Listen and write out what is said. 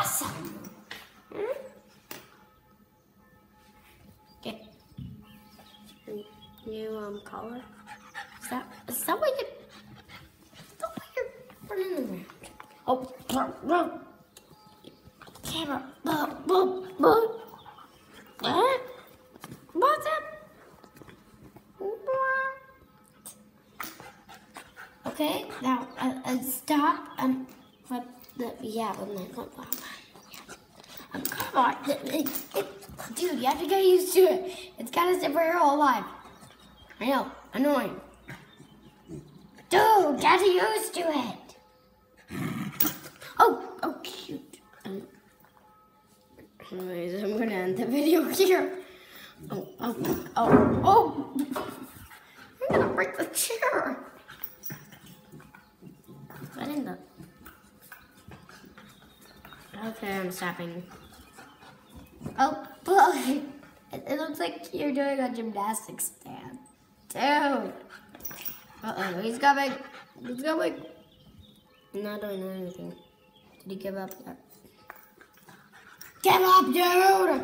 awesome. Okay. New collar. Is that what you're running around? Oh, camera. What? What's up? What? Okay, now stop. Yeah, come on, dude, you have to get used to it. It's gotta stay for your whole life. I know, annoying. Dude, get used to it. Oh, cute. Anyways, I'm gonna end the video here. Oh. I'm gonna break the chair. What in the... Okay, I'm stopping. Oh, boy. It looks like you're doing a gymnastics stand. Dude. Uh-oh, he's coming. He's coming. I'm not doing anything. Did he give up yet? Give up, dude!